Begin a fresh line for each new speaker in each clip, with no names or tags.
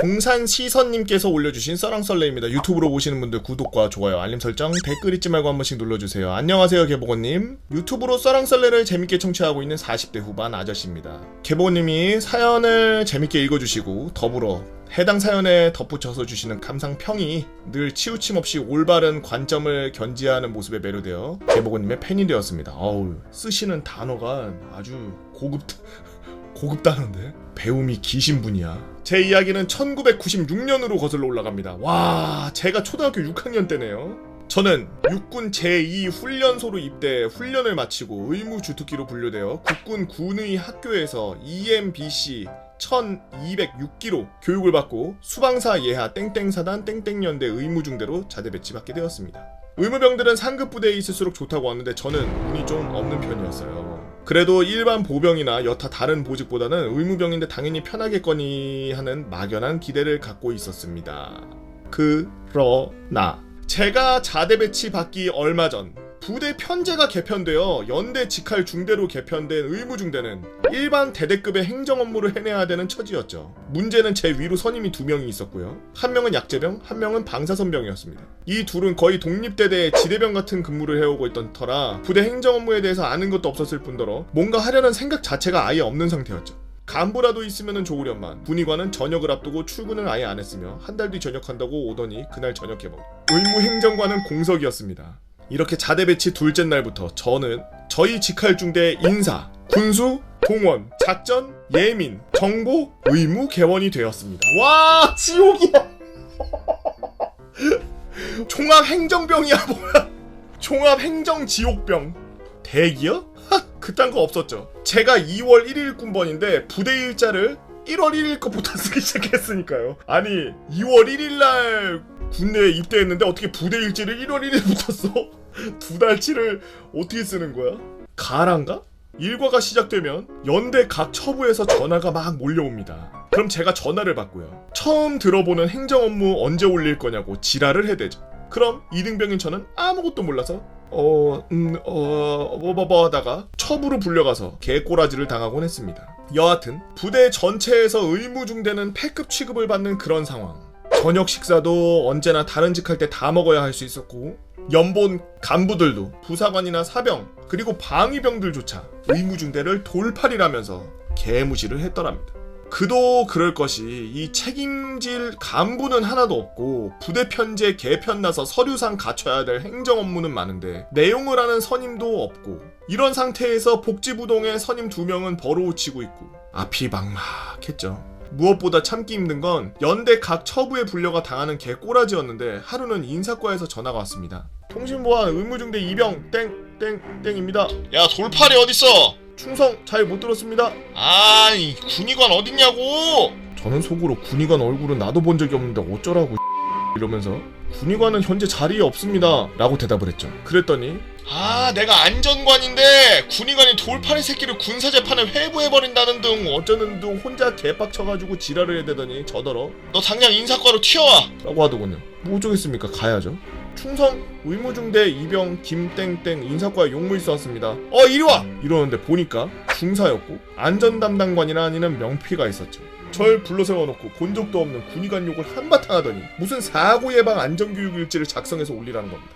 동산시선님께서 올려주신 썰랑썰레입니다. 유튜브로 보시는 분들 구독과 좋아요, 알림 설정, 댓글 잊지 말고 한 번씩 눌러주세요. 안녕하세요, 개보건님. 유튜브로 썰랑썰레를 재밌게 청취하고 있는 40대 후반 아저씨입니다. 개보건님이 사연을 재밌게 읽어주시고 더불어 해당 사연에 덧붙여서 주시는 감상평이 늘 치우침 없이 올바른 관점을 견지하는 모습에 매료되어 개보건님의 팬이 되었습니다. 어우, 쓰시는 단어가 아주 고급 단어인데? 배움이 기신 분이야. 제 이야기는 1996년으로 거슬러 올라갑니다. 와, 제가 초등학교 6학년 때네요. 저는 육군 제2훈련소로 입대 훈련을 마치고 의무주특기로 분류되어 국군 군의 학교에서 EMBC 1206기로 교육을 받고 수방사 예하 땡땡사단 땡땡연대 의무중대로 자대 배치받게 되었습니다. 의무병들은 상급 부대에 있을수록 좋다고 하는데 저는 운이 좀 없는 편이었어요. 그래도 일반 보병이나 여타 다른 보직보다는 의무병인데 당연히 편하겠거니 하는 막연한 기대를 갖고 있었습니다. 그러나 제가 자대 배치 받기 얼마 전 부대 편제가 개편되어 연대 직할 중대로 개편된 의무중대는 일반 대대급의 행정 업무를 해내야 되는 처지였죠. 문제는 제 위로 선임이 2명이 있었고요. 한 명은 약제병, 한 명은 방사선병이었습니다. 이 둘은 거의 독립대대의 지대병 같은 근무를 해오고 있던 터라 부대 행정 업무에 대해서 아는 것도 없었을 뿐더러 뭔가 하려는 생각 자체가 아예 없는 상태였죠. 간부라도 있으면 좋으련만 군의관은 저녁을 앞두고 출근을 아예 안 했으며 한 달 뒤 전역한다고 오더니 그날 전역해버린 의무행정관은 공석이었습니다. 이렇게 자대 배치 둘째 날부터 저는 저희 직할 중대의 인사, 군수, 동원, 작전, 예민, 정보, 의무 개원이 되었습니다. 와, 지옥이야. 종합행정병이야 뭐야. 종합행정지옥병. 대기요? 그딴 거 없었죠. 제가 2월 1일 군번인데 부대 일자를 1월 1일 것부터 쓰기 시작했으니까요. 아니 2월 1일날 군대에 입대했는데 어떻게 부대 일지를 1월 1일부터 써? 2달치를 어떻게 쓰는 거야? 가란가? 일과가 시작되면 연대 각 처부에서 전화가 막 몰려옵니다. 그럼 제가 전화를 받고요. 처음 들어보는 행정 업무 언제 올릴 거냐고 지랄을 해대죠. 그럼 이등병인 저는 아무것도 몰라서 하다가 처부로 불려가서 개꼬라지를 당하곤 했습니다. 여하튼 부대 전체에서 의무중대는 패급 취급을 받는 그런 상황. 저녁 식사도 언제나 다른 직할 때 다 먹어야 할 수 있었고 연본 간부들도 부사관이나 사병 그리고 방위병들조차 의무중대를 돌팔이라면서 개무시를 했더랍니다. 그도 그럴 것이 이 책임질 간부는 하나도 없고 부대 편제 개편 나서 서류상 갖춰야 될 행정 업무는 많은데 내용을 아는 선임도 없고 이런 상태에서 복지부동의 선임 2명은 버로우치고 있고 앞이 막막했죠. 무엇보다 참기 힘든 건 연대 각 처부에 불려가 당하는 개꼬라지였는데 하루는 인사과에서 전화가 왔습니다. 통신보안 의무중대 이병 땡땡땡입니다.
야, 돌팔이 어딨어?
충성 잘 못 들었습니다.
아이, 군의관 어딨냐고?
저는 속으로 군의관 얼굴은 나도 본 적이 없는데 어쩌라고 이러면서 군의관은 현재 자리에 없습니다 라고 대답을 했죠. 그랬더니
내가 안전관인데 군의관이 돌팔이 새끼를 군사재판에 회부해버린다는 등
어쩌는 등 혼자 개빡쳐가지고 지랄을 해대더니 저더러
너 당장 인사과로 튀어와
라고 하더군요. 뭐 어쩌겠습니까? 가야죠. 충성 의무중대 이병 김땡땡 인사과에 용무이 써왔습니다. 이리와! 이러는데 보니까 중사였고 안전담당관이라 아니는 명피가 있었죠. 절 불러세워놓고 본 적도 없는 군의관 욕을 한바탕 하더니 무슨 사고 예방 안전교육 일지를 작성해서 올리라는 겁니다.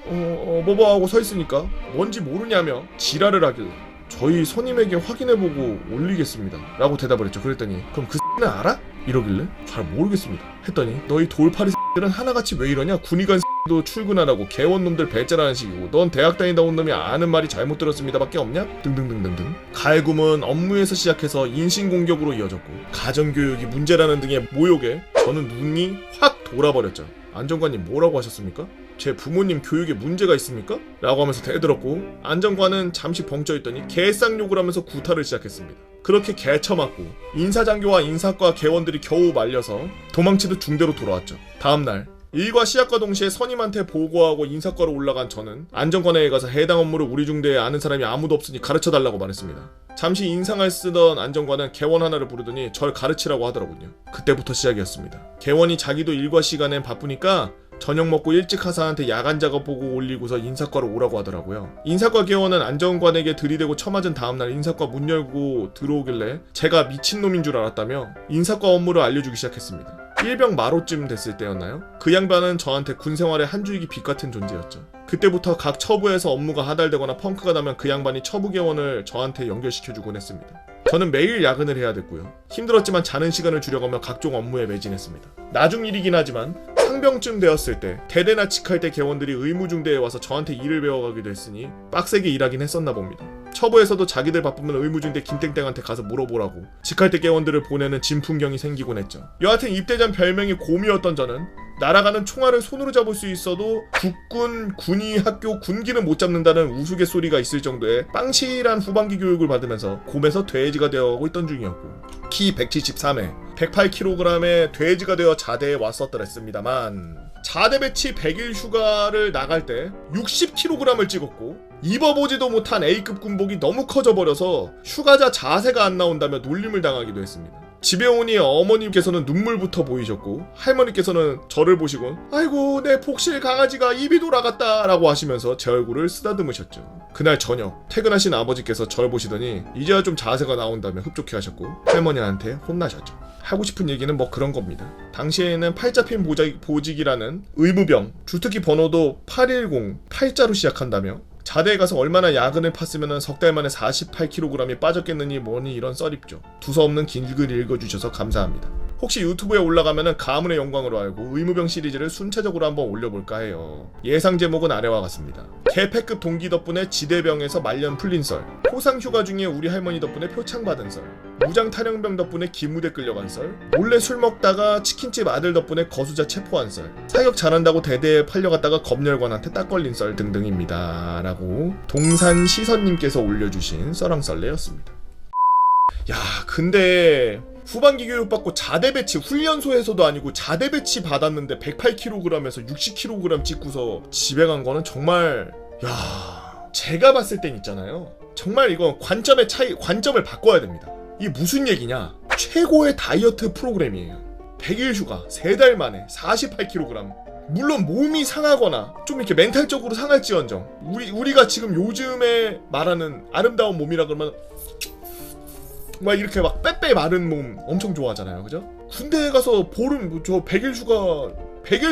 뭐뭐 하고 서있으니까 뭔지 모르냐며 지랄을 하길래 저희 선임에게 확인해보고 올리겠습니다 라고 대답을 했죠. 그랬더니 그럼 그 X는 알아? 이러길래 잘 모르겠습니다 했더니 너희 돌팔이 X들은 하나같이 왜 이러냐? 군의관 X도 출근하라고 개원놈들 배째라는 식이고 넌 대학 다니다 온 놈이 아는 말이 잘못 들었습니다 밖에 없냐? 등등등등등. 갈굼은 업무에서 시작해서 인신공격으로 이어졌고 가정교육이 문제라는 등의 모욕에 저는 눈이 확 돌아버렸죠. 안전관님 뭐라고 하셨습니까? 제 부모님 교육에 문제가 있습니까? 라고 하면서 대들었고 안전관은 잠시 벙쪄있더니 개쌍욕을 하면서 구타를 시작했습니다. 그렇게 개쳐맞고 인사장교와 인사과 개원들이 겨우 말려서 도망치듯 중대로 돌아왔죠. 다음날 일과 시작과 동시에 선임한테 보고하고 인사과로 올라간 저는 안전관에 가서 해당 업무를 우리 중대에 아는 사람이 아무도 없으니 가르쳐달라고 말했습니다. 잠시 인상을 쓰던 안전관은 개원 하나를 부르더니 절 가르치라고 하더라고요. 그때부터 시작이었습니다. 개원이 자기도 일과 시간엔 바쁘니까 저녁 먹고 일찍 하사한테 야간 작업 보고 올리고서 인사과로 오라고 하더라고요. 인사과 개원은 안전관에게 들이대고 처맞은 다음날 인사과 문 열고 들어오길래 제가 미친놈인 줄 알았다며 인사과 업무를 알려주기 시작했습니다. 일병 마로쯤 됐을 때였나요? 그 양반은 저한테 군 생활의 한 줄기 빛 같은 존재였죠. 그때부터 각 처부에서 업무가 하달되거나 펑크가 나면 그 양반이 처부 개원을 저한테 연결시켜주곤 했습니다. 저는 매일 야근을 해야 됐고요. 힘들었지만 자는 시간을 줄여가며 각종 업무에 매진했습니다. 나중 일이긴 하지만 상병쯤 되었을 때 대대나 직할 때 개원들이 의무중대에 와서 저한테 일을 배워가기도 했으니 빡세게 일하긴 했었나 봅니다. 처부에서도 자기들 바쁘면 의무중대 김땡땡한테 가서 물어보라고 직할 때 개원들을 보내는 진풍경이 생기곤 했죠. 여하튼 입대 전 별명이 곰이었던 저는 날아가는 총알을 손으로 잡을 수 있어도 국군, 군의 학교, 군기는 못 잡는다는 우스갯소리가 있을 정도의 빵실한 후반기 교육을 받으면서 곰에서 돼지가 되어가고 있던 중이었고 키 173에 108kg의 돼지가 되어 자대에 왔었더랬습니다만 자대 배치 100일 휴가를 나갈 때 60kg을 찍었고 입어보지도 못한 A급 군복이 너무 커져버려서 휴가자 자세가 안 나온다며 놀림을 당하기도 했습니다. 집에 오니 어머님께서는 눈물부터 보이셨고 할머니께서는 저를 보시곤 아이고 내 복실 강아지가 입이 돌아갔다 라고 하시면서 제 얼굴을 쓰다듬으셨죠. 그날 저녁 퇴근하신 아버지께서 저를 보시더니 이제야 좀 자세가 나온다며 흡족해 하셨고 할머니한테 혼나셨죠. 하고 싶은 얘기는 뭐 그런 겁니다. 당시에는 팔자핀 보직이라는 의무병 주특기 번호도 810 8자로 시작한다며 자대에 가서 얼마나 야근을 팠으면 석 달 만에 48kg이 빠졌겠느니 뭐니 이런 썰입죠. 두서없는 긴 글 읽어주셔서 감사합니다. 혹시 유튜브에 올라가면은 가문의 영광으로 알고 의무병 시리즈를 순차적으로 한번 올려볼까 해요. 예상 제목은 아래와 같습니다. 개패급 동기 덕분에 지대병에서 말년 풀린 썰, 포상휴가 중에 우리 할머니 덕분에 표창 받은 썰, 무장 탈영병 덕분에 기무대 끌려간 썰, 몰래 술 먹다가 치킨집 아들 덕분에 거수자 체포한 썰, 사격 잘한다고 대대에 팔려갔다가 검열관한테 딱 걸린 썰 등등입니다 라고 동산시선님께서 올려주신 썰랑썰레였습니다. 야 근데 후반기 교육받고 자대 배치 훈련소에서도 아니고 자대 배치 받았는데 108kg에서 60kg 찍고서 집에 간 거는 정말 제가 봤을 땐 있잖아요. 정말 이건 관점을 바꿔야 됩니다. 이게 무슨 얘기냐? 최고의 다이어트 프로그램이에요. 100일 휴가 3달 만에 48kg. 물론 몸이 상하거나 좀 이렇게 멘탈적으로 상할지언정 우리가 지금 요즘에 말하는 아름다운 몸이라 그러면 막 이렇게 막 빼빼 마른 몸 엄청 좋아하잖아요. 그죠? 군대에 가서 보름 저 100일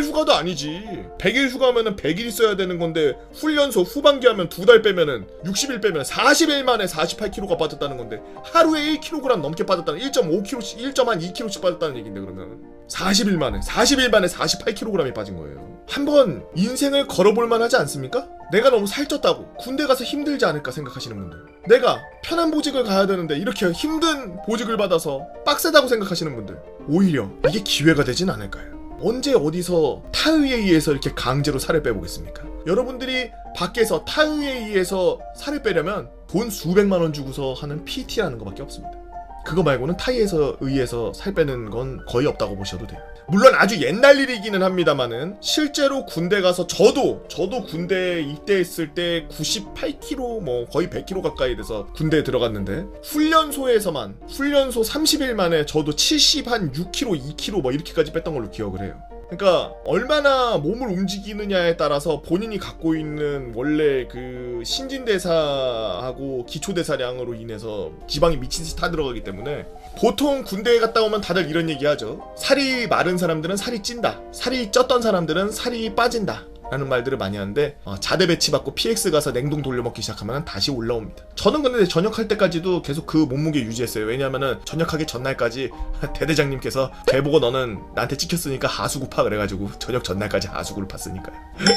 휴가도 아니지. 100일 휴가면은 100일 있어야 되는 건데 훈련소 후반기 하면 2달 빼면은 60일 빼면 40일 만에 48kg가 빠졌다는 건데 하루에 1kg 넘게 빠졌다는 1.5kg씩 1.2kg씩 빠졌다는 얘긴데 그러면 40일 만에 48kg이 빠진 거예요. 한번 인생을 걸어볼 만하지 않습니까? 내가 너무 살쪘다고 군대 가서 힘들지 않을까 생각하시는 분들, 내가 편한 보직을 가야 되는데 이렇게 힘든 보직을 받아서 빡세다고 생각하시는 분들, 오히려 이게 기회가 되진 않을까요? 언제 어디서 타의에 의해서 이렇게 강제로 살을 빼보겠습니까? 여러분들이 밖에서 타의에 의해서 살을 빼려면 돈 수백만 원 주고서 하는 PT라는 것밖에 없습니다. 그거 말고는 타의에 의해서 살 빼는 건 거의 없다고 보셔도 돼요. 물론 아주 옛날 일이기는 합니다만은 실제로 군대 가서 저도 군대에 입대했을 때 98kg 뭐 거의 100kg 가까이 돼서 군대에 들어갔는데 훈련소 30일 만에 저도 6kg, 2kg 뭐 이렇게까지 뺐던 걸로 기억을 해요. 그러니까 얼마나 몸을 움직이느냐에 따라서 본인이 갖고 있는 원래 그 신진대사하고 기초대사량으로 인해서 지방이 미친듯이 타들어가기 때문에 보통 군대에 갔다 오면 다들 이런 얘기 하죠. 살이 마른 사람들은 살이 찐다, 살이 쪘던 사람들은 살이 빠진다 라는 말들을 많이 하는데 자대 배치 받고 PX 가서 냉동 돌려먹기 시작하면 다시 올라옵니다. 저는 근데 전역할 때까지도 계속 그 몸무게 유지했어요. 왜냐면은 전역하기 전날까지 대대장님께서 개보고 너는 나한테 찍혔으니까 하수구 파 그래가지고 전역 전날까지 하수구를 팠으니까요.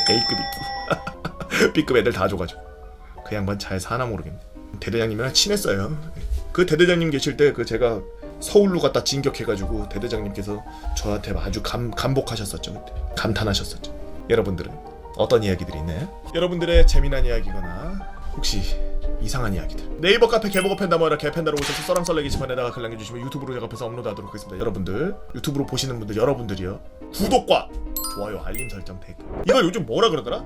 A급 있고 B급 애들 다 줘가지고 그 양반 잘 사나 모르겠네. 대대장님이랑 친했어요. 그 대대장님 계실 때 그 제가 서울로 갔다 진격해가지고 대대장님께서 저한테 아주 감복하셨었죠. 그때 감탄하셨었죠. 여러분들은 어떤 이야기들이 있나요? 여러분들의 재미난 이야기거나 혹시 이상한 이야기들, 네이버 카페 개보고 팬다모라 개팬다로 오셔서 썰랑썰레 게시판에다가 글 남겨주시면 유튜브로 제가 앞에서 업로드하도록 하겠습니다. 여러분들 유튜브로 보시는 분들 여러분들이요, 구독과 좋아요 알림 설정 댓글, 이걸 요즘 뭐라 그러더라?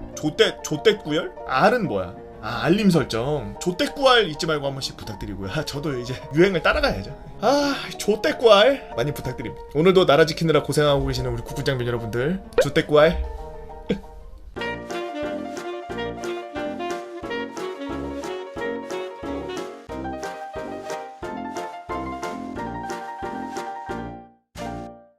조댓구열? R은 뭐야? 알림 설정, 조댓구알 잊지 말고 한 번씩 부탁드리고요. 저도 이제 유행을 따라가야죠. 조댓구알 많이 부탁드립니다. 오늘도 나라 지키느라 고생하고 계시는 우리 국군장병 여러분들, 조댓구알